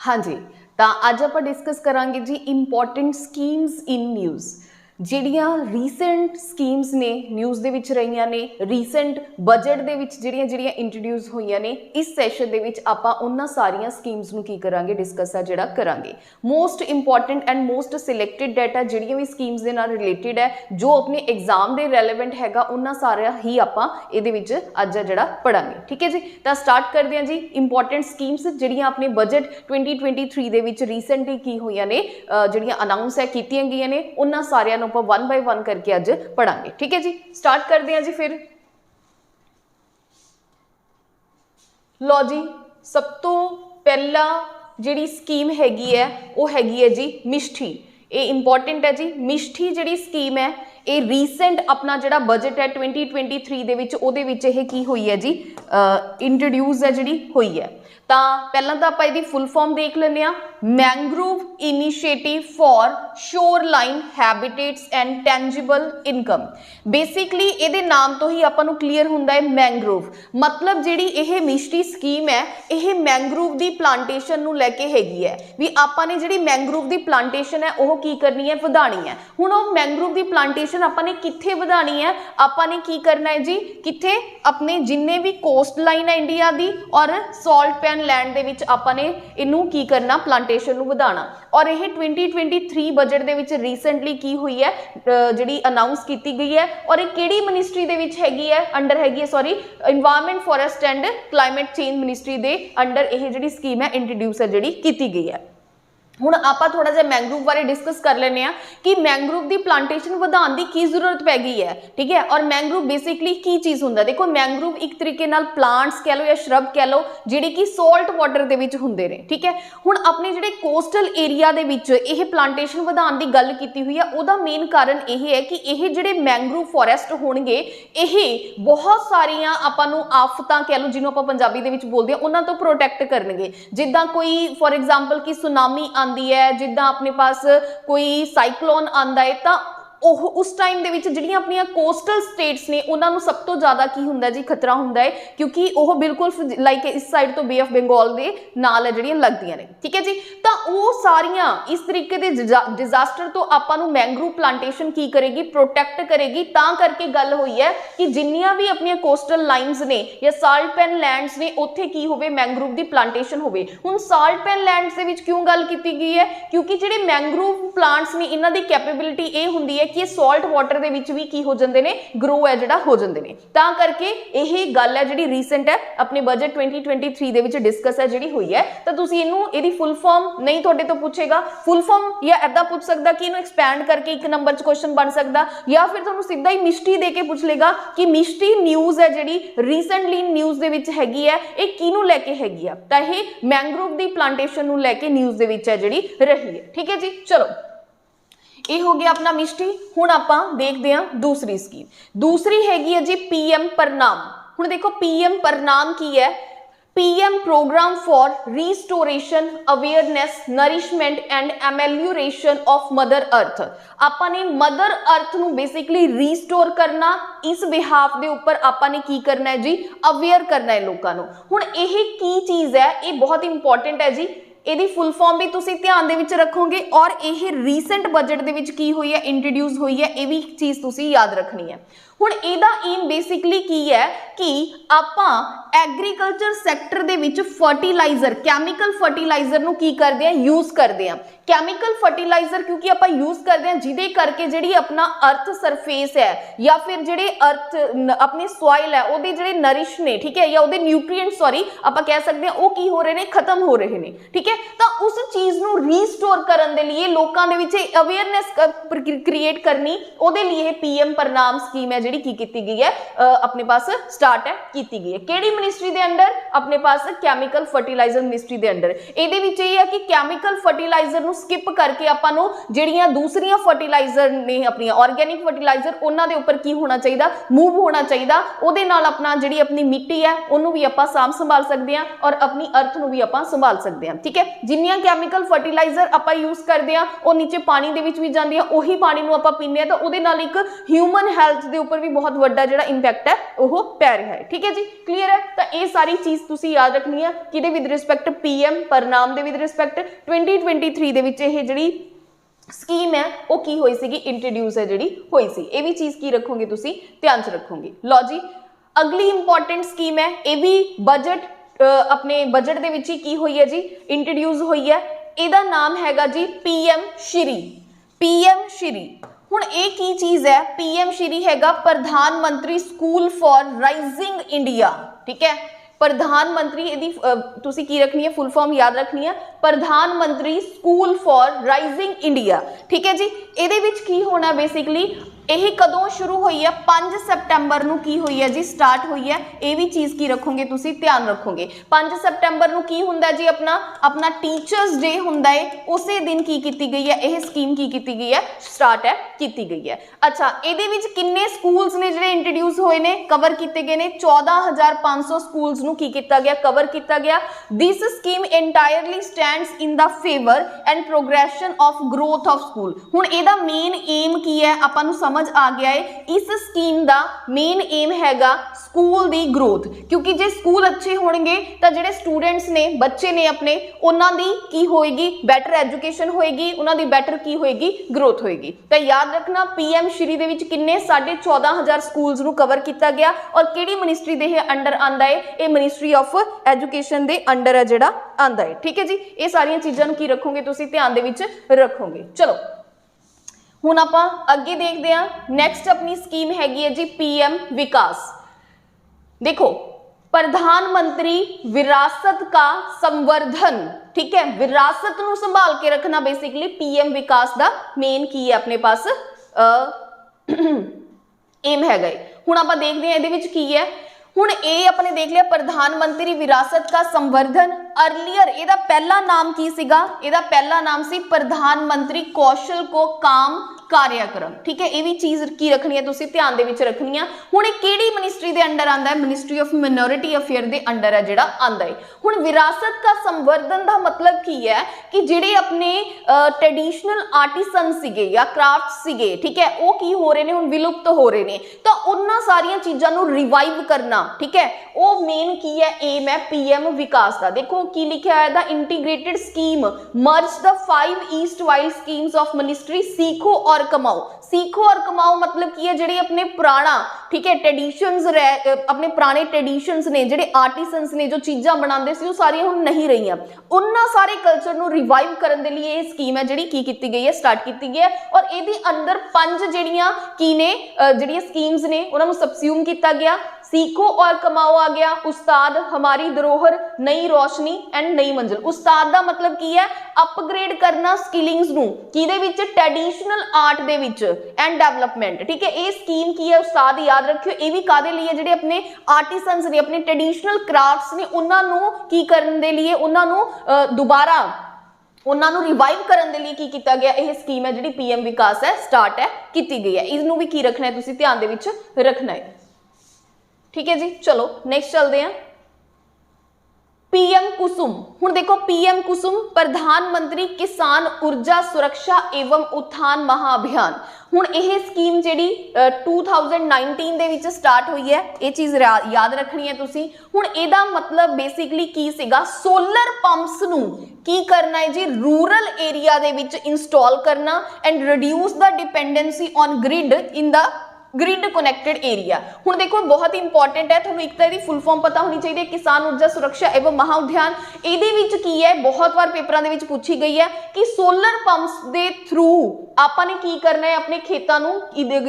हाँ जी, तो अज आप डिस्कस करांगे जी इंपॉर्टेंट स्कीम्स इन न्यूज़ ਜਿਹੜੀਆਂ ਰੀਸੈਂਟ ਸਕੀम्स ने न्यूज़ ਦੇ ਵਿੱਚ ਰਹੀਆਂ ਨੇ ਰੀਸੈਂਟ ਬਜਟ ਦੇ ਵਿੱਚ ਜਿਹੜੀਆਂ ਇੰਟਰੋਡਿਊਸ ਹੋਈਆਂ ਨੇ ਇਸ ਸੈਸ਼ਨ ਦੇ ਵਿੱਚ ਆਪਾਂ ਉਹਨਾਂ ਸਾਰੀਆਂ ਸਕੀम्स ਨੂੰ ਕੀ ਕਰਾਂਗੇ ਡਿਸਕਸ ਆ ਜਿਹੜਾ ਕਰਾਂਗੇ most important and most selected data ਜਿਹੜੀਆਂ ਵੀ ਸਕੀम्स ਦੇ ਨਾਲ ਰਿਲੇਟਡ ਹੈ ਜੋ ਆਪਣੇ ਐਗਜ਼ਾਮ ਦੇ ਰੈਲੇਵੈਂਟ ਹੈਗਾ ਉਹਨਾਂ ਸਾਰਿਆਂ ਹੀ ਆਪਾਂ ਇਹਦੇ ਵਿੱਚ ਅੱਜ ਜਿਹੜਾ ਪੜਾਂਗੇ ਠੀਕ ਹੈ ਜੀ ਤਾਂ ਸਟਾਰਟ ਕਰਦੇ ਹਾਂ ਜੀ ਇੰਪੋਰਟੈਂਟ ਸਕੀम्स ਜਿਹੜੀਆਂ ਆਪਣੇ ਬਜਟ 2023 ਦੇ ਵਿੱਚ ਰੀਸੈਂਟਲੀ ਕੀ ਹੋਈਆਂ ਨੇ ਜਿਹੜੀਆਂ ਅਨਾਉਂਸ ਹੈ ਕੀਤੀਆਂ ਗਈਆਂ ਨੇ ਉਹਨਾਂ ਸਾਰਿਆਂ ਆਪਾਂ वन बाय वन करके अज पढ़ांगे ठीक है जी स्टार्ट करते हैं जी फिर लो जी सब तो पहला जिहड़ी स्कीम हैगी है वो हैगी है जी मिष्ठी ये इंपॉर्टेंट है जी मिष्ठी जिहड़ी स्कीम है ये रीसेंट अपना जिहड़ा बजट है 2023 दे विच ओहदे विच ये की हुई है जी इंट्रोड्यूस है जिहड़ी हुई है तो पहला तो आप इसकी फुल फॉर्म देख लें mangrove initiative for shoreline habitats and tangible income basically ये नाम तो ही आपको क्लीयर होंदा है मैंग्रोव मतलब जिहड़ी ये मिष्टी स्कीम है ये मैंग्रोव की प्लांटेशन नूं लैके हैगी है भी आपां ने जिहड़ी मैंग्रोव की प्लांटेशन है वह की करनी है वधाणी है हुण ओह मैंग्रोव की प्लांटेशन आपां ने कित्थे वधाणी है आपां ने की करना है जी कित्थे अपने जिन्ने भी कोस्ट लाइन है इंडिया की और सॉल्ट पैन लैंड दे विच आपां ने इनू की करना प्लांटेशन नूं वधाना और यह 2023 बजट दे विच रीसेंटली की हुई है जिहड़ी अनाउंस की गई है और ये किहड़ी मिनिस्ट्री दे विच हैगी है अंडर हैगी है sorry environment forest and climate change ministry दे अंडर यह जिहड़ी स्कीम है इंट्रोड्यूस है जिहड़ी की गई है हुण आपां थोड़ा जिहा मैंग्रोव बारे डिस्कस कर लेने आ कि मैंग्रोव की प्लांटेशन वधाउण दी की जरूरत पै गई है ठीक है और मैंग्रोव बेसिकली की चीज़ हुंदा देखो मैंग्रोव एक तरीके नाल प्लांट्स कह लो या श्रब कह लो जिहड़े कि सॉल्ट वाटर दे विच हुंदे ने ठीक है हुण अपने जिहड़े कोस्टल एरिया दे विच यह प्लांटेशन वधाउण दी गल कीती हुई है उहदा मेन कारण यह है कि यह जिहड़े मैंग्रोव फॉरेस्ट होणगे यह बहुत सारियां आपां नूं आफतां कह लो जिन्हों आपां पंजाबी दे विच बोलदे आ उन्हां तों प्रोटैक्ट करनगे जिद्दां कोई फॉर एग्जाम्पल कि सुनामी आंदी है जिद्दां अपने पास कोई साइक्लोन आंदा है तां उस टाइम दे विच जिहड़ियां अपनियां कोस्टल स्टेट्स ने उन्हां नूं सब तो ज़्यादा की हुंदा जी खतरा हुंदा है क्योंकि वह बिल्कुल लाइक इस साइड तो बे ऑफ बंगाल दे नाल जिहड़ियां लगदियां ने ठीक है जी तां वो सारियां इस तरीके दे डिजास्टर तो आपां नूं मैंग्रोव प्लांटेशन की करेगी प्रोटैक्ट करेगी तां करके गल हुई है कि जिन्नियां भी अपनियां कोस्टल लाइन्स ने या साल्ट पैन लैंड्स ने उत्थे की होवे मैंग्रोव की प्लांटेशन होवे हुण साल्ट पैन लैंड्स दे विच क्यों गल कीती गई है क्योंकि जिहड़े मैंग्रोव प्लांट्स ने इन्हां दी कैपेबिलिटी ये हुंदी है कि सॉल्ट वाटर दे विच भी की हो जांदे ने ग्रो है जिहड़ा हो जांदे ने तां करके यही गल है जिहड़ी रीसेंट है अपने बजट 2023 दे विच डिस्कस है जिहड़ी हुई है तां तुसीं इहनूं इहदी फुल फॉर्म नहीं तुहाडे तो पूछेगा फुल फॉर्म या ऐदा पूछ सकदा कि इहनूं एक्सपैंड करके एक नंबर च क्वेश्चन बन सकदा या फिर तुहानूं सीधा ही मिष्टी दे के पूछ लेगा कि मिष्टी न्यूज़ है जिहड़ी रीसेंटली न्यूज़ दे विच हैगी है ये किहनूं लैके हैगी है तां ये मैंग्रोव दी प्लांटेशन नूं लैके न्यूज़ दे विच है जिहड़ी रही है ठीक है जी चलो ये हो गया अपना मिष्टी हुण आपां देखते हैं दूसरी स्कीम दूसरी हैगी है जी पीएम प्रणाम हुण देखो पीएम प्रणाम की है PM programme for restoration awareness nourishment and amelioration of mother earth आपां ने मदर अर्थ नूं बेसिकली रीस्टोर करना इस बिहाफ दे उपर आपां ने की करना है जी अवेयर करना है लोकां नूं हुण यह की चीज़ है ये बहुत इंपॉर्टेंट है जी ਇਹਦੀ फुल फॉर्म भी तुसीं ध्यान दे विच रखोगे और यह रीसेंट बजट दे विच की हुई है इंट्रोड्यूस हुई है ये भी चीज़ तुसीं याद रखनी है हुण इहदा एम बेसिकली की है कि आपां एग्रीकल्चर सैक्टर दे विच फर्टिलाइजर कैमिकल फर्टिलाइजर नूं की करदे हैं यूज़ करदे हैं कैमिकल फर्टिलाइजर क्योंकि आपां यूज़ करदे हैं जिहदे करके जिहड़ी अपना अर्थ सरफेस है या फिर जिहड़े अर्थ अपनी सॉइल है उहदे जिहड़े नरिश ने ठीक है या उहदे न्यूट्रीएंट सॉरी आपां कह सकते हैं वो की हो रहे ने खत्म हो रहे ने ठीक है तो उस चीज़ नूं रीस्टोर करन दे लिए लोकां दे विच अवेयरनेस क्रिएट करनी उहदे लिए पीएम प्रणाम स्कीम है जिहड़ी की कीती गई है अपने पास स्टार्ट है कीती गई है किहड़ी मिनिस्ट्री दे अंडर अपने पास केमिकल फर्टिलाइजर मिनिस्ट्री दे अंडर इहदे विच ये है कि केमिकल फर्टिलाइजर नूं स्किप करके आपां नूं जिहड़ियां दूसरियां फर्टिलाइजर ने अपनी ऑर्गेनिक फर्टिलाइजर उन्हां दे उपर की होना चाहिए मूव होना चाहिए उहदे नाल अपना जिहड़ी अपनी मिट्टी है उहनूं भी आपां साम संभाल सकदे हां और अपनी अर्थ नूं भी आपां संभाल सकदे हां ठीक है ਜਿੰਨੀਆਂ ਕੈਮੀਕਲ ਫਰਟੀਲਾਈਜ਼ਰ ਆਪਾਂ ਯੂਜ਼ ਕਰਦੇ ਆ ਉਹ ਨੀਚੇ ਪਾਣੀ ਦੇ ਵਿੱਚ ਵੀ ਜਾਂਦੀ ਆ, ਉਹੀ ਪਾਣੀ ਨੂੰ ਆਪਾਂ ਪੀਂਦੇ ਆ ਤਾਂ ਉਹਦੇ ਨਾਲ ਇੱਕ ਹਿਊਮਨ ਹੈਲਥ ਦੇ ਉੱਪਰ ਵੀ ਬਹੁਤ ਵੱਡਾ ਜਿਹੜਾ ਇੰਪੈਕਟ ਹੈ ਉਹ ਪੈ ਰਿਹਾ ਹੈ। ਠੀਕ ਹੈ ਜੀ, ਕਲੀਅਰ ਹੈ। ਤਾਂ ਇਹ ਸਾਰੀ ਚੀਜ਼ ਤੁਸੀਂ ਯਾਦ ਰੱਖਣੀ ਆ ਕਿਹਦੇ ਵਿਦ ਰਿਸਪੈਕਟ PM ਪਰਿਣਾਮ ਦੇ ਵਿਦ ਰਿਸਪੈਕਟ 2023 ਦੇ ਵਿੱਚ ਇਹ ਜਿਹੜੀ ਸਕੀਮ ਹੈ ਉਹ ਕੀ ਹੋਈ ਸੀਗੀ, ਇੰਟਰੋਡਿਊਸ ਹੈ ਜਿਹੜੀ ਹੋਈ ਸੀ। ਇਹ ਵੀ ਚੀਜ਼ ਕੀ ਰੱਖੋਗੇ ਤੁਸੀਂ ਧਿਆਨ ਚ ਰੱਖੋਗੇ। ਲਓ ਜੀ ਅਗਲੀ ਇੰਪॉर्टेंट ਸਕੀਮ ਹੈ, ਇਹ ਵੀ ਬਜਟ ਆਪਣੇ ਬਜਟ ਦੇ ਵਿੱਚ ਹੀ ਕੀ ਹੋਈ ਹੈ ਜੀ, ਇੰਟਰੋਡਿਊਸ ਹੋਈ ਹੈ। ਇਹਦਾ ਨਾਮ ਹੈਗਾ ਜੀ PM ਸ਼੍ਰੀ। PM ਸ਼੍ਰੀ ਹੁਣ ਇਹ ਕੀ ਚੀਜ਼ ਹੈ, PM ਸ਼੍ਰੀ ਹੈਗਾ ਪ੍ਰਧਾਨ ਮੰਤਰੀ ਸਕੂਲ ਫॉर ਰਾਈਜ਼ਿੰਗ ਇੰਡੀਆ। ਠੀਕ ਹੈ, ਪ੍ਰਧਾਨ ਮੰਤਰੀ ਇਹਦੀ ਤੁਸੀਂ ਕੀ ਰੱਖਣੀ ਹੈ, ਫੁੱਲ ਫਾਰਮ ਯਾਦ ਰੱਖਣੀ ਹੈ, ਪ੍ਰਧਾਨ ਮੰਤਰੀ ਸਕੂਲ ਫॉर ਰਾਈਜ਼ਿੰਗ ਇੰਡੀਆ। ਠੀਕ ਹੈ ਜੀ, ਇਹਦੇ ਵਿੱਚ ਕੀ ਹੋਣਾ ਬੇਸਿਕਲੀ, ਇਹ ਕਦੋਂ ਸ਼ੁਰੂ ਹੋਈ ਹੈ, 5 ਸਤੰਬਰ ਨੂੰ ਕੀ ਹੋਈ ਹੈ ਜੀ, ਸਟਾਰਟ ਹੋਈ ਹੈ। ਇਹ ਵੀ ਚੀਜ਼ ਕੀ ਰੱਖੋਗੇ ਤੁਸੀਂ ਧਿਆਨ ਰੱਖੋਗੇ। 5 ਸਤੰਬਰ ਨੂੰ ਕੀ ਹੁੰਦਾ ਜੀ, ਆਪਣਾ ਟੀਚਰਸ ਡੇ ਹੁੰਦਾ ਹੈ, ਉਸੇ ਦਿਨ ਕੀ ਕੀਤੀ ਗਈ ਹੈ, ਇਹ ਸਕੀਮ ਕੀ ਕੀਤੀ ਗਈ ਹੈ, ਸਟਾਰਟ ਹੈ ਕੀਤੀ ਗਈ ਹੈ। ਅੱਛਾ, ਇਹਦੇ ਵਿੱਚ ਕਿੰਨੇ ਸਕੂਲਸ ਨੇ ਜਿਹੜੇ ਇੰਟਰੋਡਿਊਸ ਹੋਏ ਨੇ, ਕਵਰ ਕੀਤੇ ਗਏ ਨੇ, 14,500 ਸਕੂਲਸ ਨੂੰ ਕੀ ਕੀਤਾ ਗਿਆ, ਕਵਰ ਕੀਤਾ ਗਿਆ। ਦਿਸ scheme entirely stands in the favor and progression of growth of school। ਹੁਣ ਇਹਦਾ ਮੇਨ ਏਮ ਕੀ ਹੈ, ਆਪਾਂ ਨੂੰ ਸਮਝ ਆ ਗਿਆ ਹੈ। ਇਸ ਸਕੀਮ ਦਾ ਮੇਨ ਏਮ ਹੈਗਾ ਸਕੂਲ ਦੀ ਗਰੋਥ, ਕਿਉਂਕਿ ਜੇ ਸਕੂਲ ਅੱਛੇ ਹੋਣਗੇ ਤਾਂ ਜਿਹੜੇ ਸਟੂਡੈਂਟਸ ਨੇ, ਬੱਚੇ ਨੇ ਆਪਣੇ, ਉਹਨਾਂ ਦੀ ਕੀ ਹੋਏਗੀ, ਬੈਟਰ ਐਜੂਕੇਸ਼ਨ ਹੋਏਗੀ, ਉਹਨਾਂ ਦੀ ਬੈਟਰ ਕੀ ਹੋਏਗੀ, ਗਰੋਥ ਹੋਏਗੀ। ਤਾਂ ਯਾਦ ਰੱਖਣਾ PM ਸ਼੍ਰੀ ਦੇ ਵਿੱਚ ਕਿੰਨੇ 14,500 ਸਕੂਲਸ ਨੂੰ ਕਵਰ ਕੀਤਾ ਗਿਆ ਔਰ ਕਿਹੜੀ ਮਿਨਿਸਟਰੀ ਦੇ ਅੰਡਰ ਆਂਦਾ ਹੈ, ਇਹ ਮਿਨਿਸਟਰੀ ਆਫ ਐਜੂਕੇਸ਼ਨ ਦੇ ਅੰਡਰ ਹੈ ਜਿਹੜਾ ਆਂਦਾ ਹੈ। ਠੀਕ ਹੈ ਜੀ, ਇਹ ਸਾਰੀਆਂ ਚੀਜ਼ਾਂ ਨੂੰ ਕੀ ਰੱਖੋਗੇ ਤੁਸੀਂ ਧਿਆਨ ਦੇ ਵਿੱਚ ਰੱਖੋਗੇ। ਚਲੋ ਹੁਣ ਆਪਾਂ ਅੱਗੇ ਦੇਖਦੇ ਹਾਂ। ਨੈਕਸਟ ਆਪਣੀ ਸਕੀਮ ਹੈਗੀ ਹੈ ਜੀ PM विकास। देखो प्रधानमंत्री विरासत का संवर्धन। ठीक है, विरासत ਨੂੰ संभाल के रखना बेसिकली PM विकास ਦਾ मेन की है अपने पास एम हैगा। ਹੁਣ ਆਪਾਂ ਦੇਖਦੇ ਹਾਂ ਇਹਦੇ ਵਿੱਚ ਕੀ ਹੈ। ਹੁਣ ਇਹ ਆਪਣੇ ਦੇਖ ਲਿਆ प्रधानमंत्री विरासत का संवर्धन। अर्लीयर ਇਹਦਾ ਪਹਿਲਾ ਨਾਮ ਕੀ ਸੀਗਾ, ਇਹਦਾ ਪਹਿਲਾ ਨਾਮ ਸੀ प्रधानमंत्री कौशल को काम कार्यक्रम। ठीक है, ये भी चीज की रखनी है तुसी ध्यान दे विच रखनी है। हुण किहड़ी मिनिस्ट्री दे अंडर आंदा है, ministry of minority affair they under है जिहड़ा आंदा है। हुण विरासत का संवर्धन दा मतलब की है कि जिहड़े अपने ट्रेडिशनल आर्टिसन सीगे या क्राफ्ट सीगे, ठीक है, वो की हो रहे ने, हुण विलुप्त हो रहे ने, तो उन्हां सारियां चीज़ां नूं रिवाइव करना। ठीक है, वो मेन की है, एम है PM विकास का। देखो की लिखा है, the integrated scheme merge the 5 east while schemes of ministry सीखो और कमाओ। सीखो और कमाओ मतलब की है, ਜਿਹੜੇ अपने पुराना, ठीक है, ट्रेडिशंस अपने पुराने ट्रेडिशंस ने, ਜਿਹੜੇ आर्टिसंस ने जो चीज़ां बनाते सी, वो सारियां हुण नहीं रहियां। उन्हां सारे कल्चर नूं रिवाइव करन दे लिए ये स्कीम है ਜਿਹੜੀ ਕੀ ਕੀਤੀ ਗਈ ਹੈ, स्टार्ट ਕੀਤੀ गई है। और ਇਹਦੇ अंदर 5 ਜਿਹੜੀਆਂ ਕੀ ਨੇ, ਜਿਹੜੀਆਂ स्कीम्स ने उन्हां नूं सबस्यूम ਕੀਤਾ ਗਿਆ। सीखो और कमाओ आ गया, उस्ताद हमारी धरोहर, नई रोशनी एंड नई मंजिल। उस्ताद का मतलब की है, अपग्रेड करना स्किलिंग्स नूं किहदे विच, ट्रेडिशनल आर्ट दे विच एंड डेवलपमेंट। ठीक है, ये स्कीम की है, उस्ताद याद रखियो, ये भी कादे लिए जिहड़े अपने आर्टिसंस ने, अपने ट्रेडिशनल क्राफ्ट्स ने, उन्हां नूं की करन दे लिए, उन्हां नूं दोबारा उन्होंने रिवाइव करने के लिए की किया गया, यह स्कीम है जिहड़ी PM विकास है, स्टार्ट है की गई है। इसनूं भी की रखना है, तुसीं ध्यान दे विच रखना है। ठीक है जी, चलो नेक्स्ट चलते हैं। PM कुसुम। हुण देखो PM कुसुम प्रधानमंत्री किसान ऊर्जा सुरक्षा एवं उत्थान महाअभियान। हुण यह स्कीम जिहड़ी 2019 दे विच स्टार्ट हुई है, ये चीज़ याद रखनी है तुसीं। हुण इहदा मतलब बेसिकली की सीगा, सोलर पंप्स नूं की करना है जी, रूरल एरिया दे विच इंस्टॉल करना and reduce the dependency on grid in the grid connected area. हुण देखो बहुत इंपॉर्टेंट है, तुहानूं एक तो इहदी फुल फॉर्म पता होनी चाहिए, किसान ऊर्जा सुरक्षा एवं महाउद्यान। इहदे विच की है, बहुत बार पेपरां दे विच पूछी गई है कि सोलर पंप्स दे थ्रू आपां ने की करना है, अपने खेतां नूं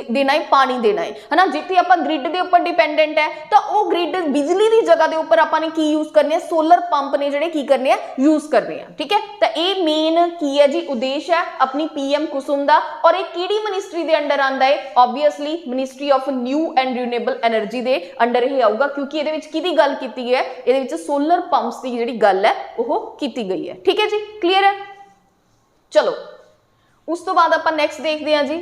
देना है, पानी देना है ना। जिथे आपां ग्रिड दे उपर डिपेंडेंट है तो वो ग्रिड बिजली की जगह के उपर आपां ने की यूज करने, सोलर पंप ने जिहड़े की करने हैं, यूज करने हैं। ठीक है, तो ये मेन की है जी, उद्देश्य है अपनी PM कुसुम दा। और ये किहड़ी मिनिस्ट्री दे अंडर आंदा है, obviously ministry of new and renewable energy दे अंडर ही आऊगा, क्योंकि ये किहदी गल कीती है, ये सोलर पंप्स की जिहड़ी गल है वो कीती गई है। ठीक है जी, क्लीयर है। चलो उस तो बाद आपां नैक्सट देखते हैं जी,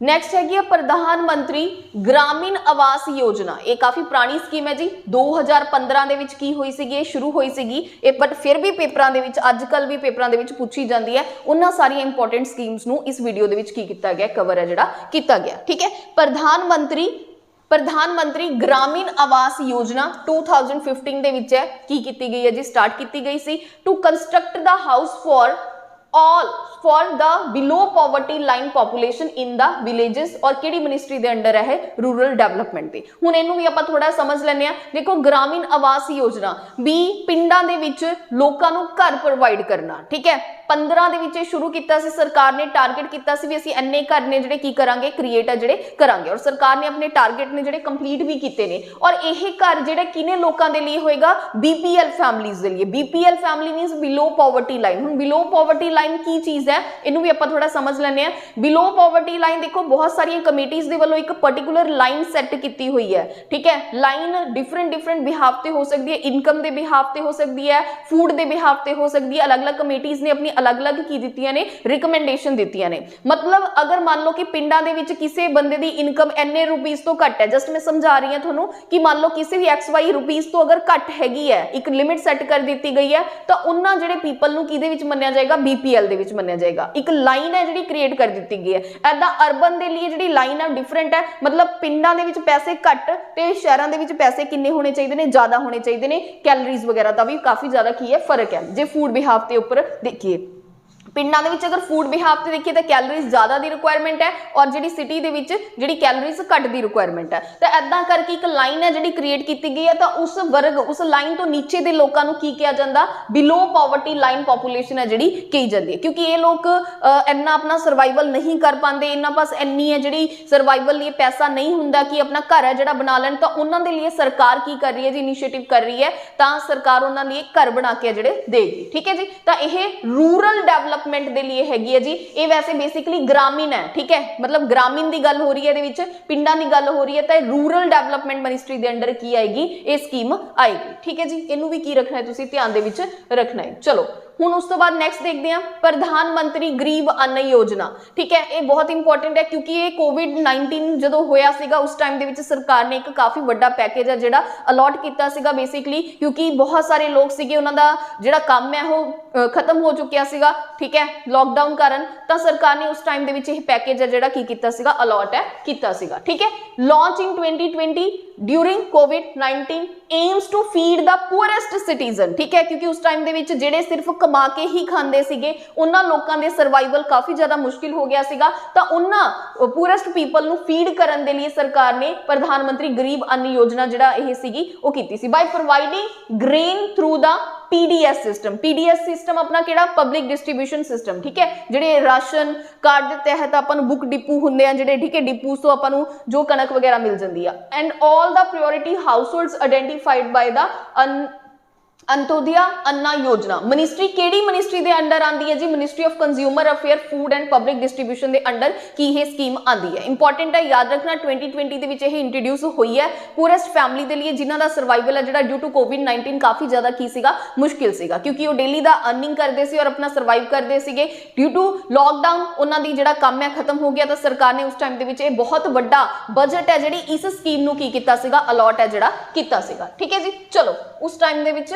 ਨੈਕਸਟ ਹੈਗੀ ਆ ਪ੍ਰਧਾਨ ਮੰਤਰੀ ਗ੍ਰਾਮੀਣ ਆਵਾਸ ਯੋਜਨਾ। ਇਹ ਕਾਫੀ ਪੁਰਾਣੀ ਸਕੀਮ ਹੈ ਜੀ, 2015 ਦੇ ਵਿੱਚ ਕੀ ਹੋਈ ਸੀਗੀ, ਇਹ ਸ਼ੁਰੂ ਹੋਈ ਸੀਗੀ ਇਹ, ਬਟ ਫਿਰ ਵੀ ਪੇਪਰਾਂ ਦੇ ਵਿੱਚ ਅੱਜ ਕੱਲ ਵੀ ਪੇਪਰਾਂ ਦੇ ਵਿੱਚ ਪੁੱਛੀ ਜਾਂਦੀ ਹੈ। ਉਹਨਾਂ ਸਾਰੀਆਂ ਇੰਪੋਰਟੈਂਟ ਸਕੀਮਸ ਨੂੰ ਇਸ ਵੀਡੀਓ ਦੇ ਵਿੱਚ ਕੀ ਕੀਤਾ ਗਿਆ, ਕਵਰ ਹੈ ਜਿਹੜਾ ਕੀਤਾ ਗਿਆ। ਠੀਕ ਹੈ, ਪ੍ਰਧਾਨ ਮੰਤਰੀ ਗ੍ਰਾਮੀਣ ਆਵਾਸ ਯੋਜਨਾ 2015 ਦੇ ਵਿੱਚ ਹੈ ਕੀ ਕੀਤੀ ਗਈ ਹੈ ਜੀ, ਸਟਾਰਟ ਕੀਤੀ ਗਈ ਸੀ to construct the house for the below poverty line population in the villages। और ਕਿਹੜੀ ਮਿਨਿਸਟਰੀ ਦੇ ਅੰਡਰ ਹੈ, ਰੂਰਲ ਡਿਵੈਲਪਮੈਂਟ ਦੇ। ਹੁਣ ਇਹਨੂੰ ਵੀ ਆਪਾਂ ਥੋੜਾ ਸਮਝ ਲੈਂਦੇ ਆ। ਦੇਖੋ ਗ੍ਰਾਮੀਣ ਆਵਾਸ ਯੋਜਨਾ ਵੀ ਪਿੰਡਾਂ ਦੇ ਵਿੱਚ ਲੋਕਾਂ ਨੂੰ ਘਰ ਪ੍ਰੋਵਾਈਡ ਕਰਨਾ। ਠੀਕ ਹੈ, 15 ਦੇ ਵਿੱਚ ਇਹ ਸ਼ੁਰੂ ਕੀਤਾ ਸੀ ਸਰਕਾਰ ਨੇ, ਟਾਰਗੇਟ ਕੀਤਾ ਸੀ ਵੀ ਅਸੀਂ ਇੰਨੇ ਘਰ ਨੇ ਜਿਹੜੇ ਕੀ ਕਰਾਂਗੇ, ਕ੍ਰੀਏਟ ਆ ਜਿਹੜੇ ਕਰਾਂਗੇ, ਔਰ ਸਰਕਾਰ ਨੇ ਆਪਣੇ ਟਾਰਗੇਟ ਨੇ ਜਿਹੜੇ ਕੰਪਲੀਟ ਵੀ ਕੀਤੇ ਨੇ। ਔਰ ਇਹ ਘਰ ਜਿਹੜੇ ਕਿਨੇ ਲੋਕਾਂ ਦੇ ਲਈ ਹੋਏਗਾ, BPL ਫੈਮਲੀਜ਼ ਦੇ ਲਈ। BPL ਫੈਮਲੀ ਮੀਨਸ ਬਿਲੋ ਪਾਵਰਟੀ ਲਾਈਨ। ਹੁਣ ਬਿਲੋ ਪਾਵਰਟੀ ਲਾਈਨ ਕੀ ਚੀਜ਼ ਹੈ, ਇਹਨੂੰ ਵੀ ਆਪਾਂ ਥੋੜਾ ਸਮਝ ਲੈਂਦੇ ਆ। ਬਿਲੋ ਪਾਵਰਟੀ ਲਾਈਨ ਦੇਖੋ ਬਹੁਤ ਸਾਰੀਆਂ ਕਮੇਟੀਜ਼ ਦੇ ਵੱਲੋਂ ਇੱਕ ਪਾਰਟਿਕੂਲਰ ਲਾਈਨ ਸੈੱਟ ਕੀਤੀ ਹੋਈ ਹੈ। ਠੀਕ ਹੈ, ਲਾਈਨ ਡਿਫਰੈਂਟ ਬਿਹਾਫ ਤੇ ਹੋ ਸਕਦੀ ਹੈ, ਇਨਕਮ ਦੇ ਬਿਹਾਫ ਤੇ ਹੋ ਸਕਦੀ ਹੈ, ਫੂਡ ਦੇ ਬਿਹਾਫ ਤੇ ਹੋ ਸਕਦੀ ਹੈ। ਅਲੱਗ-ਅਲੱਗ ਕਮੇਟੀਜ਼ ਨੇ ਆਪਣੀ ਅਲੱਗ-ਅਲੱਗ ਕੀ ਦਿੱਤੀਆਂ ਨੇ, ਰਿਕਮੈਂਡੇਸ਼ਨ ਦਿੱਤੀਆਂ ਨੇ। ਮਤਲਬ ਅਗਰ ਮੰਨ ਲਓ ਕਿ ਪਿੰਡਾਂ ਦੇ ਵਿੱਚ ਕਿਸੇ ਬੰਦੇ ਦੀ ਇਨਕਮ ਇੰਨੇ ਰੁਪੀਸ ਤੋਂ ਘੱਟ ਹੈ, ਜਸਟ ਮੈਂ ਸਮਝਾ ਰਹੀ ਹਾਂ ਤੁਹਾਨੂੰ ਕਿ ਮੰਨ ਲਓ ਕਿਸੇ ਵੀ XY ਰੁਪੀਸ ਤੋਂ ਅਗਰ ਘੱਟ ਹੈਗੀ ਹੈ, ਇੱਕ ਲਿਮਿਟ ਸੈੱਟ ਕਰ ਦਿੱਤੀ ਗਈ ਹੈ, ਤਾਂ ਉਹਨਾਂ ਜਿਹੜੇ ਪੀਪਲ ਨੂੰ ਕਿਹਦੇ ਵਿੱਚ ਮੰਨਿਆ ਜਾਏਗਾ, BPL ਦੇ ਵਿੱਚ ਮੰਨਿਆ ਜਾਏਗਾ। ਇੱਕ ਲਾਈਨ ਹੈ ਜਿਹੜੀ ਕ੍ਰੀਏਟ ਕਰ ਦਿੱਤੀ ਗਈ ਹੈ। ਐਦਾਂ ਅਰਬਨ ਦੇ ਲਈ ਜਿਹੜੀ ਲਾਈਨ ਹੈ ਡਿਫਰੈਂਟ ਹੈ, ਮਤਲਬ ਪਿੰਡਾਂ ਦੇ ਵਿੱਚ ਪੈਸੇ ਘੱਟ ਤੇ ਸ਼ਹਿਰਾਂ ਦੇ ਵਿੱਚ ਪੈਸੇ ਕਿੰਨੇ ਹੋਣੇ ਚਾਹੀਦੇ ਨੇ, ਜ਼ਿਆਦਾ ਹੋਣੇ ਚਾਹੀਦੇ ਨੇ। ਕੈਲਰੀਜ਼ ਵਗੈਰਾ ਦਾ ਵੀ ਕਾਫੀ ਜ਼ਿਆਦਾ ਕੀ ਹੈ, ਫਰਕ ਹੈ। ਜੇ ਫੂਡ ਬਿਹਾਫ ਦੇ ਉੱਪਰ ਦੇਖੀਏ, ਪਿੰਡਾਂ ਦੇ ਵਿੱਚ ਅਗਰ ਫੂਡ ਬਿਹਾਫ ਤੇ ਦੇਖੀਏ ਤਾਂ ਕੈਲਰੀਜ਼ ਜ਼ਿਆਦਾ ਦੀ ਰਿਕੁਆਇਰਮੈਂਟ ਹੈ, ਔਰ ਜਿਹੜੀ ਸਿਟੀ ਦੇ ਵਿੱਚ ਜਿਹੜੀ ਕੈਲਰੀਜ਼ ਘੱਟ ਦੀ ਰਿਕੁਆਇਰਮੈਂਟ ਹੈ। ਤਾਂ ਐਦਾਂ ਕਰਕੇ ਇੱਕ ਲਾਈਨ ਹੈ ਜਿਹੜੀ ਕ੍ਰੀਏਟ ਕੀਤੀ ਗਈ ਹੈ। ਤਾਂ ਉਸ ਵਰਗ, ਉਸ ਲਾਈਨ ਤੋਂ ਨੀਚੇ ਦੇ ਲੋਕਾਂ ਨੂੰ ਕੀ ਕਿਹਾ ਜਾਂਦਾ, ਬਿਲੋ ਪਾਵਰਟੀ ਲਾਈਨ ਪੋਪੂਲੇਸ਼ਨ ਹੈ ਜਿਹੜੀ ਕਹੀ ਜਾਂਦੀ ਹੈ, ਕਿਉਂਕਿ ਇਹ ਲੋਕ ਇੰਨਾ ਆਪਣਾ ਸਰਵਾਈਵਲ ਨਹੀਂ ਕਰ ਪਾਉਂਦੇ, ਇਹਨਾਂ ਪਾਸ ਇੰਨੀ ਹੈ ਜਿਹੜੀ ਸਰਵਾਈਵਲ ਲਈ ਪੈਸਾ ਨਹੀਂ ਹੁੰਦਾ ਕਿ ਆਪਣਾ ਘਰ ਹੈ ਜਿਹੜਾ ਬਣਾ ਲੈਣ। ਤਾਂ ਉਹਨਾਂ ਦੇ ਲਈ ਸਰਕਾਰ ਕੀ ਕਰ ਰਹੀ ਹੈ ਜੀ, ਇਨੀਸ਼ੀਏਟਿਵ ਕਰ ਰਹੀ ਹੈ, ਤਾਂ ਸਰਕਾਰ ਉਹਨਾਂ ਲਈ ਘਰ ਬਣਾ ਕੇ ਜਿਹੜੇ ਦੇਗੀ। ਠੀਕ ਹੈ ਜੀ, ਤਾਂ ਇਹ ਰੂਰਲ ਡਿਵੈਲਪਮੈਂਟ ਦੇ ਲਈ ਹੈਗੀ ਹੈ ਜੀ। ਇਹ ਵੈਸੇ ਬੇਸਿਕਲੀ ਗ੍ਰਾਮੀਣ ਹੈ। ਠੀਕ ਹੈ, ਮਤਲਬ ਗ੍ਰਾਮੀਣ ਦੀ ਗੱਲ ਹੋ ਰਹੀ ਹੈ, ਇਹਦੇ ਵਿੱਚ ਪਿੰਡਾਂ ਦੀ ਗੱਲ ਹੋ ਰਹੀ ਹੈ, ਤਾਂ ਰੂਰਲ ਡਿਵੈਲਪਮੈਂਟ ਮਿਨਿਸਟਰੀ ਦੇ ਅੰਡਰ ਕੀ ਆਏਗੀ, ਇਹ ਸਕੀਮ ਆਏਗੀ। ਠੀਕ ਹੈ ਜੀ, ਇਹਨੂੰ ਵੀ ਕੀ ਰੱਖਣਾ ਹੈ, ਤੁਸੀਂ ਧਿਆਨ ਦੇ ਵਿੱਚ ਰੱਖਣਾ ਹੈ। ਚਲੋ ਹੁਣ ਉਸ ਤੋਂ ਬਾਅਦ ਨੈਕਸਟ ਦੇਖਦੇ ਹਾਂ ਪ੍ਰਧਾਨ ਮੰਤਰੀ ਗਰੀਬ ਅੰਨ ਯੋਜਨਾ। ਠੀਕ ਹੈ, ਇਹ ਬਹੁਤ ਇੰਪੋਰਟੈਂਟ ਹੈ ਕਿਉਂਕਿ ਇਹ COVID-19 ਜਦੋਂ ਹੋਇਆ ਸੀਗਾ ਉਸ ਟਾਈਮ ਦੇ ਵਿੱਚ ਸਰਕਾਰ ਨੇ ਇੱਕ ਕਾਫੀ ਵੱਡਾ ਪੈਕੇਜ ਹੈ ਜਿਹੜਾ ਅਲਾਟ ਕੀਤਾ ਸੀਗਾ ਬੇਸਿਕਲੀ, ਕਿਉਂਕਿ ਬਹੁਤ ਸਾਰੇ ਲੋਕ ਸੀਗੇ ਉਹਨਾਂ ਦਾ ਜਿਹੜਾ ਕੰਮ ਹੈ ਉਹ ਖਤਮ ਹੋ ਚੁੱਕਿਆ ਸੀਗਾ। ਠੀਕ ਹੈ, ਲੋਕਡਾਊਨ ਕਾਰਨ। ਤਾਂ ਸਰਕਾਰ ਨੇ ਉਸ ਟਾਈਮ ਦੇ ਵਿੱਚ ਇਹ ਪੈਕੇਜ ਹੈ ਜਿਹੜਾ ਕੀ ਕੀਤਾ ਸੀਗਾ, ਅਲਾਟ ਹੈ ਕੀਤਾ ਸੀਗਾ। ਠੀਕ ਹੈ, launch in 2020 during COVID-19 aims to feed the poorest citizen। ਠੀਕ ਹੈ, ਕਿਉਂਕਿ ਉਸ ਟਾਈਮ ਦੇ ਵਿੱਚ ਜਿਹੜੇ ਸਿਰਫ ਕਮਾ ਕੇ ਹੀ ਖਾਂਦੇ ਸੀਗੇ ਉਹਨਾਂ ਲੋਕਾਂ ਦੇ ਸਰਵਾਈਵਲ ਕਾਫੀ ਜ਼ਿਆਦਾ ਮੁਸ਼ਕਿਲ ਹੋ ਗਿਆ ਸੀਗਾ। ਤਾਂ ਉਹਨਾਂ ਪੂਰੈਸਟ ਪੀਪਲ ਨੂੰ ਫੀਡ ਕਰਨ ਦੇ ਲਈ ਸਰਕਾਰ ਨੇ ਪ੍ਰਧਾਨ ਮੰਤਰੀ ਗਰੀਬ ਅੰਨ ਯੋਜਨਾ ਜਿਹੜਾ ਇਹ ਸੀਗੀ ਉਹ ਕੀਤੀ ਸੀ, ਬਾਈ ਪ੍ਰੋਵਾਈਡਿੰਗ ਗ੍ਰੇਨ ਥਰੂ ਦਾ PDS ਸਿਸਟਮ। PDS ਸਿਸਟਮ ਆਪਣਾ ਕਿਹੜਾ, ਪਬਲਿਕ ਡਿਸਟ੍ਰੀਬਿਊਸ਼ਨ ਸਿਸਟਮ। ਠੀਕ ਹੈ, ਜਿਹੜੇ ਰਾਸ਼ਨ ਕਾਰਡ ਦੇ ਤਹਿਤ ਆਪਾਂ ਨੂੰ ਬੁੱਕ ਡਿਪੂ ਹੁੰਦੇ ਆ ਜਿਹੜੇ, ਠੀਕ ਹੈ, ਡਿਪੂਸ ਤੋਂ ਆਪਾਂ ਨੂੰ ਜੋ ਕਣਕ ਵਗੈਰਾ ਮਿਲ ਜਾਂਦੀ ਆ। And all the priority households identified by the Antyodaya Anna Yojana. Ministry ਕਿਹੜੀ ਮਿਨਿਸਟਰੀ ਦੇ ਅੰਡਰ ਆਂਦੀ ਹੈ ਜੀ, ministry of consumer affair, food and public distribution ਦੇ ਅੰਡਰ ਕੀ ਇਹ ਸਕੀਮ ਆਂਦੀ ਹੈ। ਇੰਪੋਰਟੈਂਟ ਹੈ, ਯਾਦ ਰੱਖਣਾ 2020 ਦੇ ਵਿੱਚ ਇਹ ਇੰਟਰੋਡਿਊਸ ਹੋਈ ਹੈ ਪੂਰੈਸਟ ਫੈਮਿਲੀ ਦੇ ਲਈ ਜਿਨ੍ਹਾਂ ਦਾ ਸਰਵਾਈਵਲ ਹੈ ਜਿਹੜਾ ਡਿਊ ਟੂ COVID-19 ਕਾਫੀ ਜ਼ਿਆਦਾ ਕੀ ਸੀਗਾ, ਮੁਸ਼ਕਿਲ ਸੀਗਾ, ਕਿਉਂਕਿ ਉਹ ਡੇਲੀ ਦਾ ਅਰਨਿੰਗ ਕਰਦੇ ਸੀ ਔਰ ਆਪਣਾ ਸਰਵਾਈਵ ਕਰਦੇ ਸੀਗੇ। ਡਿਊ ਟੂ ਲੋਕਡਾਊਨ ਉਹਨਾਂ ਦੀ ਜਿਹੜਾ ਕੰਮ ਹੈ ਖਤਮ ਹੋ ਗਿਆ, ਤਾਂ ਸਰਕਾਰ ਨੇ ਉਸ ਟਾਈਮ ਦੇ ਵਿੱਚ ਇਹ ਬਹੁਤ ਵੱਡਾ ਬਜਟ ਹੈ ਜਿਹੜੀ ਇਸ ਸਕੀਮ ਨੂੰ ਕੀ ਕੀਤਾ ਸੀਗਾ, ਅਲਾਟ ਹੈ ਜਿਹੜਾ ਕੀਤਾ ਸੀਗਾ। ਠੀਕ ਹੈ ਜੀ, ਚਲੋ ਉਸ ਟਾਈਮ ਦੇ ਵਿੱਚ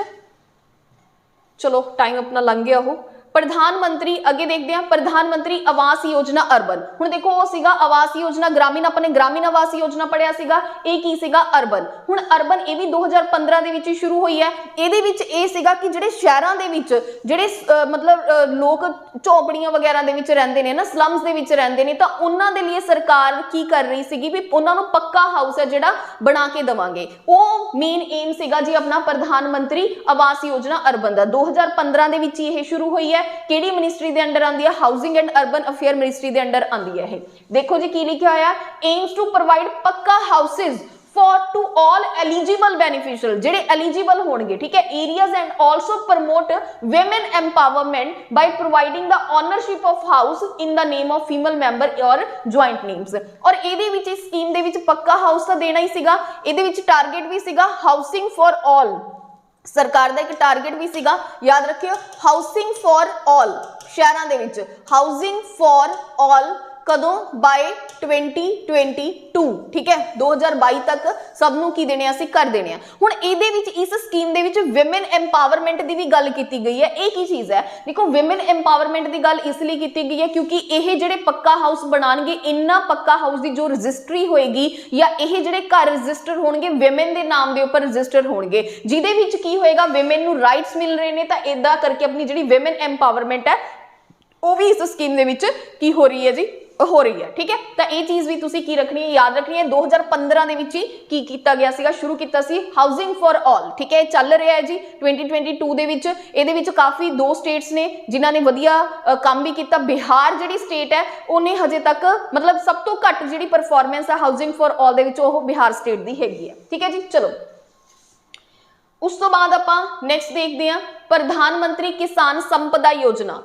ਚਲੋ ਟਾਈਮ ਆਪਣਾ ਲੰਘ ਗਿਆ। ਉਹ ਪ੍ਰਧਾਨ ਮੰਤਰੀ ਅੱਗੇ ਦੇਖਦੇ ਹਾਂ, ਪ੍ਰਧਾਨ ਮੰਤਰੀ ਆਵਾਸ ਯੋਜਨਾ ਅਰਬਨ। ਹੁਣ ਦੇਖੋ ਉਹ ਸੀਗਾ ਆਵਾਸ ਯੋਜਨਾ ਗ੍ਰਾਮੀਣ, ਆਪਾਂ ਨੇ ਗ੍ਰਾਮੀਣ ਆਵਾਸ ਯੋਜਨਾ ਪੜਿਆ ਸੀਗਾ, ਇਹ ਕੀ ਸੀਗਾ, ਅਰਬਨ। ਹੁਣ ਅਰਬਨ ਇਹ ਵੀ 2015 ਦੇ ਵਿੱਚ ਸ਼ੁਰੂ ਹੋਈ ਹੈ। ਇਹਦੇ ਵਿੱਚ ਇਹ ਸੀਗਾ ਕਿ ਜਿਹੜੇ ਸ਼ਹਿਰਾਂ ਦੇ ਵਿੱਚ ਜਿਹੜੇ ਮਤਲਬ ਲੋਕ ਝੌਂਪੜੀਆਂ ਵਗੈਰਾ ਦੇ ਵਿੱਚ ਰਹਿੰਦੇ ਨੇ ਨਾ, ਸਲਮਸ ਦੇ ਵਿੱਚ ਰਹਿੰਦੇ ਨੇ, ਤਾਂ ਉਹਨਾਂ ਦੇ ਲਈ ਸਰਕਾਰ ਕੀ ਕਰ ਰਹੀ ਸੀਗੀ ਵੀ ਉਹਨਾਂ ਨੂੰ ਪੱਕਾ ਹਾਊਸ ਹੈ ਜਿਹੜਾ ਬਣਾ ਕੇ ਦੇਵਾਂਗੇ। ਉਹ ਮੇਨ ਏਮ ਸੀਗਾ ਜੀ ਆਪਣਾ ਪ੍ਰਧਾਨ ਮੰਤਰੀ ਆਵਾਸ ਯੋਜਨਾ ਅਰਬਨ ਦਾ। 2015 ਦੇ ਵਿੱਚ ਇਹ ਸ਼ੁਰੂ ਹੋਈ ਹੈ। ਕਿਹੜੀ ਮਿਨਿਸਟਰੀ ਦੇ ਅੰਡਰ ਆਂਦੀ ਹੈ, housing and urban affair ministry ਦੇ ਅੰਡਰ ਆਂਦੀ ਹੈ ਇਹ। ਦੇਖੋ ਜੀ ਕੀ ਲਿਖਿਆ ਹੋਇਆ, ਏਮਸ ਟੂ ਪ੍ਰੋਵਾਈਡ ਪੱਕਾ houses for to all eligible beneficial, ਜਿਹੜੇ eligible ਹੋਣਗੇ। ਠੀਕ ਹੈ, areas and also promote women empowerment by providing the ownership of house in the name of female member or joint names। ਔਰ ਇਹਦੇ ਵਿੱਚ ਇਸ scheme ਦੇ ਵਿੱਚ ਪੱਕਾ ਹਾਊਸ ਤਾਂ ਦੇਣਾ ਹੀ ਸੀਗਾ, ਇਹਦੇ ਵਿੱਚ ਟਾਰਗੇਟ ਵੀ ਸੀਗਾ ਹਾਊਸਿੰਗ ਫॉर ऑल। ਸਰਕਾਰ ਦਾ ਇੱਕ ਟਾਰਗੇਟ ਵੀ ਸੀਗਾ, ਯਾਦ ਰੱਖਿਓ, ਹਾਊਸਿੰਗ ਫॉर ऑल। ਸ਼ਹਿਰਾਂ ਦੇ ਵਿੱਚ ਹਾਊਸਿੰਗ ਫॉर ऑल कदों बाय 2022 ठीक है 2022 तक सब ਨੂੰ ਕੀ ਦੇਣੇ ਅਸੀਂ ਕਰ ਦੇਣੇ ਆ। ਹੁਣ ਇਹਦੇ ਵਿੱਚ ਇਸ ਸਕੀਮ ਦੇ ਵਿੱਚ ਵਿਮਨ ਐਮਪਾਵਰਮੈਂਟ ਦੀ ਵੀ ਗੱਲ ਕੀਤੀ ਗਈ ਹੈ। ਇਹ ਕੀ ਚੀਜ਼ ਹੈ ਦੇਖੋ ਵਿਮਨ ਐਮਪਾਵਰਮੈਂਟ ਦੀ ਗੱਲ ਇਸ ਲਈ ਕੀਤੀ ਗਈ ਹੈ ਕਿਉਂਕਿ ਇਹ ਜਿਹੜੇ ਪੱਕਾ ਹਾਊਸ ਬਣਾਣਗੇ ਇੰਨਾ ਪੱਕਾ ਹਾਊਸ ਦੀ ਜੋ ਰਜਿਸਟਰੀ ਹੋਏਗੀ ਜਾਂ ਇਹ ਜਿਹੜੇ ਘਰ ਰਜਿਸਟਰ ਹੋਣਗੇ ਵਿਮਨ ਦੇ ਨਾਮ ਦੇ ਉੱਪਰ ਰਜਿਸਟਰ ਹੋਣਗੇ ਜਿਹਦੇ ਵਿੱਚ ਕੀ ਹੋਏਗਾ ਵਿਮਨ ਨੂੰ ਰਾਈਟਸ ਮਿਲ ਰਹੇ ਨੇ ਤਾਂ ਇਦਾਂ ਕਰਕੇ ਆਪਣੀ ਜਿਹੜੀ ਵਿਮਨ ਐਮਪਾਵਰਮੈਂਟ ਹੈ ਉਹ ਵੀ ਇਸ ਸਕੀਮ ਦੇ ਵਿੱਚ ਕੀ ਹੋ ਰਹੀ ਹੈ ਜੀ हो रही है ठीक है। तो यह चीज भी तुसी की रखनी है याद रखनी है 2015 ਦੇ ਵਿੱਚ ਹੀ ਕੀ ਕੀਤਾ ਗਿਆ ਸੀਗਾ शुरू ਕੀਤਾ ਸੀ हाउसिंग फॉर ऑल ठीक है ਚੱਲ ਰਿਹਾ है जी 2022 ਦੇ ਵਿੱਚ ਇਹਦੇ ਵਿੱਚ ਕਾਫੀ ਦੋ ਸਟੇਟਸ ਨੇ ਜਿਨ੍ਹਾਂ ਨੇ ਵਧੀਆ ਕੰਮ ਵੀ ਕੀਤਾ। ਬਿਹਾਰ ਜਿਹੜੀ ਸਟੇਟ ਹੈ ਉਹਨੇ ਹਜੇ ਤੱਕ ਮਤਲਬ ਸਭ ਤੋਂ ਘੱਟ ਜਿਹੜੀ ਪਰਫਾਰਮੈਂਸ ਹੈ ਹਾਊਸਿੰਗ ਫॉर ऑल ਦੇ ਵਿੱਚ ਉਹ ਬਿਹਾਰ ਸਟੇਟ ਦੀ ਹੈਗੀ ਹੈ ठीक है जी। चलो ਉਸ ਤੋਂ ਬਾਅਦ ਆਪਾਂ ਨੈਕਸਟ ਦੇਖਦੇ ਹਾਂ ਪ੍ਰਧਾਨ ਮੰਤਰੀ ਕਿਸਾਨ ਸੰਪਦਾ ਯੋਜਨਾ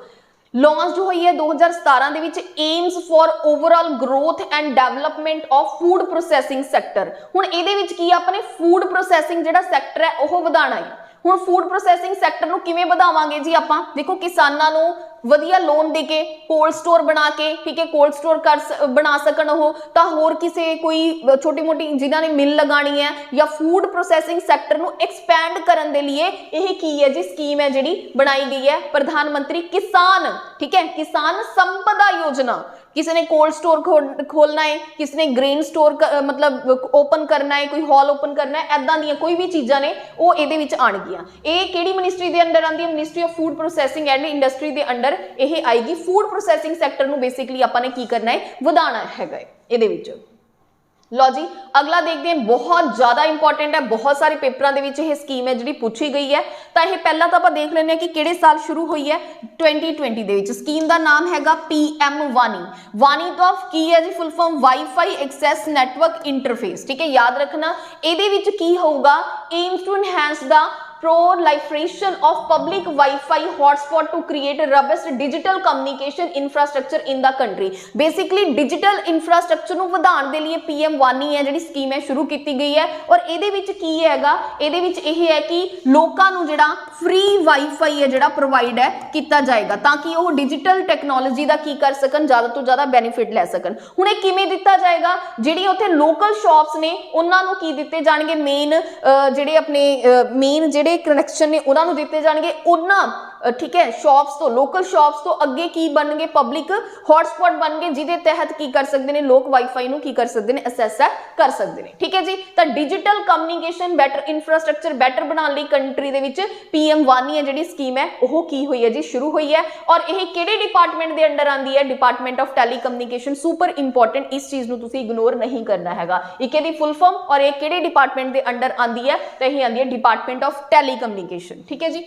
लॉन्च जो हुई है 2017 ਦੇ ਵਿੱਚ AIIMS for overall growth and development of food processing sector. ਹੁਣ ਇਹਦੇ ਵਿੱਚ ਕੀ ਆਪਣੇ फूड प्रोसैसिंग ਜਿਹੜਾ ਸੈਕਟਰ ਹੈ ਉਹ ਵਧਾਣਾ ਹੈ। ਹੁਣ फूड प्रोसैसिंग सैक्टर ਨੂੰ ਕਿਵੇਂ ਵਧਾਵਾਂਗੇ ਜੀ ਆਪਾਂ ਦੇਖੋ ਕਿਸਾਨਾਂ ਨੂੰ ਵਧੀਆ ਲੋਨ ਦੇ ਕੇ ਕੋल्ड स्टोर बना के ठीक है कोल्ड स्टोर कर बना सकन हो ਤਾਂ ਹੋਰ ਕਿਸੇ ਕੋਈ ਛੋਟੀ ਮੋਟੀ ਜਿਨ੍ਹਾਂ ਨੇ ਮਿਲ ਲਗਾਣੀ ਹੈ ਜਾਂ ਫੂਡ ਪ੍ਰੋਸੈਸਿੰਗ ਸੈਕਟਰ ਨੂੰ ਐਕਸਪੈਂਡ ਕਰਨ ਦੇ ਲਈ ਇਹ ਕੀ ਹੈ ਜੀ ਸਕੀਮ ਹੈ ਜਿਹੜੀ ਬਣਾਈ ਗਈ ਹੈ ਪ੍ਰਧਾਨ ਮੰਤਰੀ किसान ठीक है किसान संपदा योजना। किसी ने कोल्ड स्टोर खोलना है किसी ने ग्रेन स्टोर मतलब ओपन करना है कोई हॉल ओपन करना है ऐदा दी कोई भी चीज़ां ने वो ये आणगियां। ये किहड़ी मिनिस्ट्री के अंडर आती है ministry of food processing and industry के अंडर ये आएगी। फूड प्रोसैसिंग सैक्टर नूं बेसिकली आपां ने की करना है वधाना हैगा इहदे विच। लो जी अगला देखते हैं बहुत ज़्यादा इंपॉर्टेंट है बहुत सारे पेपरों के विच यह स्कीम है जी पूछी गई है तो यह पहला तो आप देख लें कि किहड़े साल शुरू हुई है 2020 के विच। स्कीम का नाम हैगा PM वानी। वानी तो की है जी full form WiFi access network interface ठीक है याद रखना। ये की होगा aims to enhance the proliferation of public Wi-Fi hotspot to create a robust digital communication infrastructure in the country। Basically digital infrastructure ਨੂੰ ਵਧਾਉਣ ਦੇ ਲਈ PM ਵਾਨੀ ਹੈ ਜਿਹੜੀ ਸਕੀਮ ਹੈ ਸ਼ੁਰੂ ਕੀਤੀ ਗਈ ਹੈ ਔਰ ਇਹਦੇ ਵਿੱਚ ਕੀ ਹੈਗਾ ਇਹਦੇ ਵਿੱਚ ਇਹ ਹੈ ਕਿ ਲੋਕਾਂ ਨੂੰ ਜਿਹੜਾ ਫ੍ਰੀ ਵਾਈਫਾਈ ਹੈ ਜਿਹੜਾ ਪ੍ਰੋਵਾਈਡ ਹੈ ਕੀਤਾ ਜਾਏਗਾ ਤਾਂ ਕਿ ਉਹ ਡਿਜੀਟਲ ਟੈਕਨੋਲੋਜੀ ਦਾ ਕੀ ਕਰ ਸਕਣ ਜ਼ਿਆਦਾ ਤੋਂ ਜ਼ਿਆਦਾ ਬੈਨੀਫਿਟ ਲੈ ਸਕਣ। ਹੁਣ ਇਹ ਕਿਵੇਂ ਦਿੱਤਾ ਜਾਏਗਾ ਜਿਹੜੀਆਂ ਉੱਥੇ ਲੋਕਲ ਸ਼ਾਪਸ ਨੇ ਉਹਨਾਂ ਨੂੰ ਕੀ ਦਿੱਤੇ ਜਾਣਗੇ ਮੇਨ ਜਿਹੜੇ ਆਪਣੇ ਮੇਨ ਜਿਹੜੇ कनैक्शन ने उन्होंने दिते जाएंगे उन्होंने ठीक है शॉप्स तो लोकल शॉप्स तो अगे की बन गए पब्लिक हॉटस्पॉट बन गए जिहदे तहत की कर सकते हैं लोग वाईफाई नूं की कर सकते हैं असैस कर सकते हैं ठीक है जी। तो digital communication better infrastructure better बनाने लई कंट्री दे विच PM वानी है जिहड़ी स्कीम है वो की हुई है जी शुरू हुई है और यह किहड़े डिपार्टमेंट के अंडर आती है डिपार्टमेंट ऑफ टैलीकम्युनिकेशन। सुपर इंपॉर्टेंट इस चीज़ नूं तुसीं इग्नोर नहीं करना हैगा। एक इहदी फुल फॉर्म और एक किहड़े डिपार्टमेंट के अंडर आती है तो यही आती है डिपार्टमेंट ऑफ टैलीकम्युनिकेशन ठीक है जी।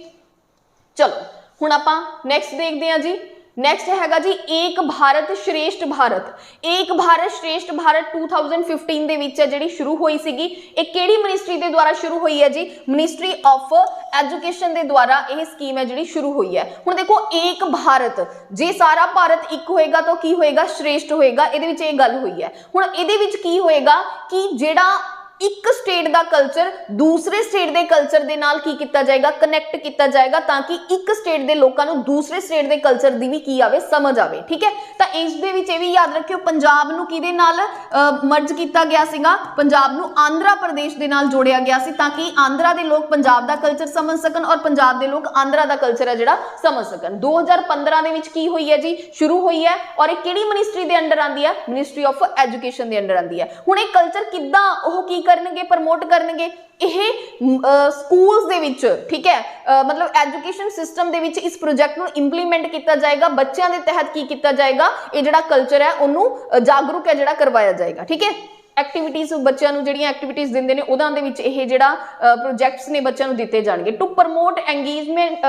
चलो हुण आपां नैक्सट देखते हैं जी। नैक्सट हैगा जी एक भारत श्रेष्ठ भारत। एक भारत श्रेष्ठ भारत 2015 ਦੇ ਵਿੱਚ ਜਿਹੜੀ शुरू हुई ਸੀਗੀ ਇਹ ਕਿਹੜੀ ਮਿनिस्ट्री ਦੇ ਦੁਆਰਾ शुरू हुई है जी मिनिस्ट्री ऑफ एजुकेशन ਦੇ ਦੁਆਰਾ ਇਹ ਸਕੀਮ ਹੈ ਜਿਹੜੀ शुरू हुई है। ਹੁਣ देखो एक भारत ਜੇ ਸਾਰਾ ਭਾਰਤ ਇੱਕ ਹੋਏਗਾ ਤਾਂ ਕੀ ਹੋਏਗਾ श्रेष्ठ ਹੋਏਗਾ ਇਹਦੇ ਵਿੱਚ ਇਹ ਗੱਲ ਹੋਈ ਹੈ। ਹੁਣ ਇਹਦੇ ਵਿੱਚ ਕੀ ਹੋਏਗਾ ਕਿ ਜਿਹੜਾ एक स्टेट का कल्चर दूसरे स्टेट के कल्चर के नाल की किया जाएगा कनैक्ट किया जाएगा ताकि एक स्टेट के लोगों को दूसरे स्टेट के कल्चर की भी की आवे समझ आवे ठीक है। तो इस दे विच भी याद रखियो पंजाब नूं किहदे नाल मर्ज किया गया सीगा पंजाब नूं आंध्रा प्रदेश के नाल जोड़िया गया सी ताकि आंध्रा के लोग पंजाब का कल्चर समझ सकन और पंजाब के लोग आंध्रा का कल्चर है जिहड़ा समझ सकन। 2015 ਦੇ ਵਿੱਚ की हुई है जी शुरू हुई है और एक किहड़ी मिनिस्ट्री के अंडर आती है मिनिस्ट्री ऑफ एजुकेशन के अंडर आती है। हुण ये कल्चर किद्दां ओह की करनगे प्रमोट करनगे स्कूल्स दे विच ठीक है मतलब एजुकेशन सिस्टम दे विच इस प्रोजेक्ट नूं इंप्लीमेंट किया जाएगा बच्चों के तहत की किया जाएगा ये जिहड़ा कल्चर है उन्होंने जागरूक है जिहड़ा करवाया जाएगा ठीक है। एक्टिविटीज़ बच्चों को जिहड़ियां एक्टिविटीज़ दिंदे ने उहदां दे विच इह जिहड़ा प्रोजेक्ट्स ने बच्चों को दिते जाणगे to promote engagement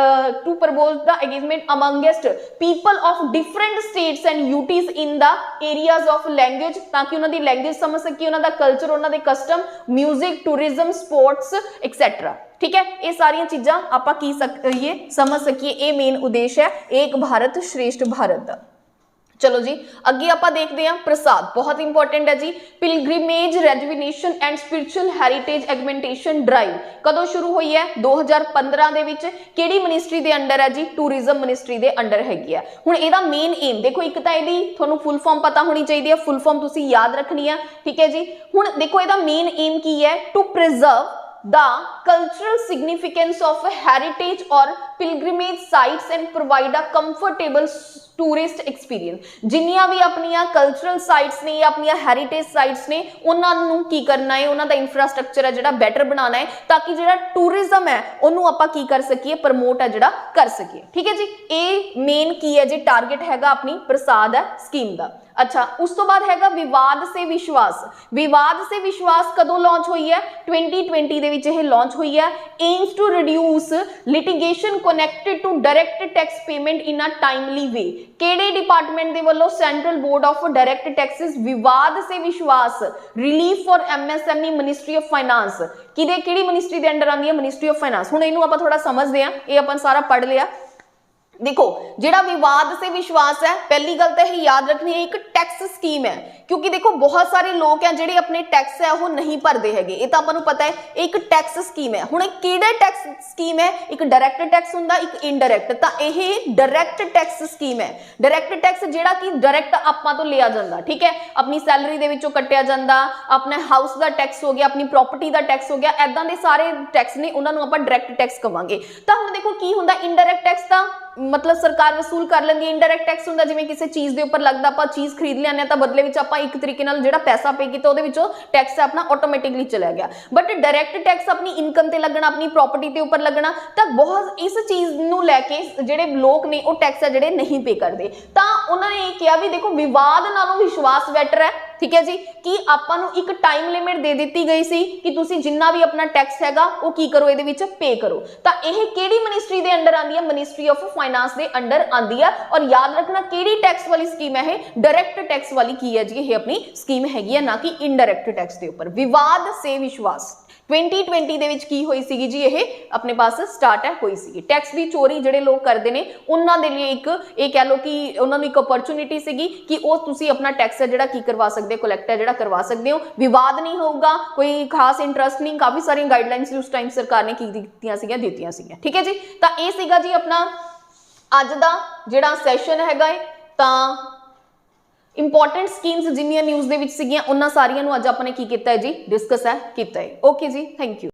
to promote the engagement amongst people of different states and UTs in the areas of language ताकि उन्होंने लैंग्वेज समझ सकी उन्होंने कल्चर उन्होंने custom music tourism sports etcetera ठीक है। ये सारिया चीज़ां आपां की सकइए समझ सकिए ये मेन उद्देश्य है एक भारत श्रेष्ठ भारत का। चलो जी अगे आप देखते हैं प्रसाद, बहुत इंपॉर्टेंट है जी। Pilgrimage rejuvenation and spiritual heritage augmentation drive कदों शुरू हुई है? 2015 दे विच। केड़ी मिनिस्ट्री दे अंडर है जी? टूरिज्म मिनिस्ट्री दे अंडर हैगी है। हुण इहदा मेन एम देखो, एक तां इहदी तुहानूं फुल फॉर्म पता होनी चाहिए है, फुल फॉर्म तुसीं याद रखनी है, ठीक है जी। हुण देखो इहदा मेन एम की है? To preserve the cultural significance of a heritage or pilgrimage sites and provide a comfortable tourist experience. जिन्नियां भी अपनियां कल्चरल साइट्स ने या अपनियां हैरीटेज साइट्स ने उन्हां नूं की करना है, उन्हां दा इंफ्रास्ट्रक्चर है जिहड़ा बेटर बनाना है ताकि जिहड़ा टूरिज्म है उन्होंने आपां की कर सकीए, प्रमोट है जिहड़ा कर सकीए, ठीक है जी। ये मेन की है जी टारगेट हैगा अपनी प्रसाद है स्कीम दा। अच्छा उस तो बाद हैगा विवाद से विश्वास। विवाद से विश्वास कदों लॉन्च हुई है? 2020 दे विच यह लॉन्च हुई है। Aims to reduce litigation connected to direct tax payment in a timely way. केड़े डिपार्टमेंट दे वल्लों? Central board of direct taxes. Vivad से Vishwas relief for MSME ministry of finance. किदे केड़ी मिनिस्ट्री दे अंडर आंदी है? Ministry of finance. हुण इहनूं आपां थोड़ा समझदे हां, ये आपां सारा पढ़ लिया। देखो जिहड़ा विवाद से विश्वास है, पहली गल तो यह याद रखनी है, एक टैक्स स्कीम है, क्योंकि देखो बहुत सारे लोग हैं जिहड़े अपने टैक्स है वो नहीं भरते हैगे, ये तो आपां नूं पता है। एक टैक्स स्कीम है। हुण किहड़े टैक्स स्कीम है? एक डायरैक्ट टैक्स हुंदा, एक इनडायरैक्ट। तां यह डायरैक्ट टैक्स स्कीम है। डायरैक्ट टैक्स जिहड़ा कि डायरैक्ट आपां तो लिया जांदा, ठीक है, अपनी सैलरी दे विचों कट्टिया जांदा, अपने हाउस का टैक्स हो गया, अपनी प्रॉपर्टी का टैक्स हो गया, ऐदां दे सारे टैक्स ने उन्हां नूं आपां डायरैक्ट टैक्स कहांगे। तां हुण देखो की हुंदा इनडायरैक्ट टैक्स तां मतलब सरकार वसूल कर लेंदी है। इंडायरैक्ट टैक्स हुंदा जिवें किसी चीज़ के उपर लगदा, आपां चीज़ खरीद लैंदे तां बदले विच आपां एक तरीके नाल जिहड़ा पैसा पे कीता उहदे विचों टैक्स अपना ऑटोमैटिकली चला गया। बट डायरैक्ट टैक्स अपनी इनकम ते लगना, अपनी प्रॉपर्टी के उपर लगना, तां बहुत इस चीज़ नूं लैके जिहड़े लोग ने वो टैक्स है जिहड़े नहीं पे करदे। तां उन्हां ने ये कहा भी देखो विवाद नालों विश्वास बैटर है, ठीक है जी, कि आपां नूं एक टाइम लिमिट दे दी गई सी कि तुसीं जिन्ना भी अपना टैक्स हैगा वो की करो, इहदे विच पे करो। तां इह किहड़ी मिनिस्ट्री दे अंडर आंदी है? Ministry of finance they under आंदी है। और याद रखना किहड़ी टैक्स वाली स्कीम है? डायरैक्ट टैक्स वाली की है जी, ये अपनी स्कीम हैगी है, ना कि इनडायरैक्ट टैक्स के उपर। विवाद से विश्वास 2020 ਦੇ ਵਿੱਚ ਕੀ ਹੋਈ ਸੀਗੀ ਜੀ? ਇਹ ਆਪਣੇ ਪਾਸ ਸਟਾਰਟ ਹੈ ਹੋਈ ਸੀਗੀ। ਟੈਕਸ ਦੀ ਚੋਰੀ ਜਿਹੜੇ ਲੋਕ ਕਰਦੇ ਨੇ ਉਹਨਾਂ ਦੇ ਲਈ ਇੱਕ ਇਹ ਕਹਿ ਲਓ ਕਿ ਉਹਨਾਂ ਨੂੰ ਇੱਕ ਓਪਰਚੁਨਿਟੀ ਸੀਗੀ ਕਿ ਉਹ ਤੁਸੀਂ ਆਪਣਾ ਟੈਕਸ ਹੈ ਜਿਹੜਾ ਕੀ ਕਰਵਾ ਸਕਦੇ ਹੋ, ਕਲੈਕਟ ਹੈ ਜਿਹੜਾ ਕਰਵਾ ਸਕਦੇ ਹੋ। ਵਿਵਾਦ ਨਹੀਂ ਹੋਊਗਾ, ਕੋਈ ਖਾਸ ਇੰਟਰਸਟ ਨਹੀਂ, ਕਾਫੀ ਸਾਰੀਆਂ ਗਾਈਡਲਾਈਨਸ ਉਸ ਟਾਈਮ ਸਰਕਾਰ ਨੇ ਕੀ ਦਿੱਤੀਆਂ ਸੀਗੀਆਂ, ਠੀਕ ਹੈ ਜੀ। ਤਾਂ ਇਹ ਸੀਗਾ ਜੀ ਆਪਣਾ ਅੱਜ ਦਾ ਜਿਹੜਾ ਸੈਸ਼ਨ ਹੈਗਾ ਹੈ। ਤਾਂ इंपॉर्टेंट स्कीम्स जिन्नियां न्यूज़ दे विच सीगियां उन्हां सारियां नूं अज आपने की किया है जी डिस्कस है किया है। ओके जी, थैंक यू।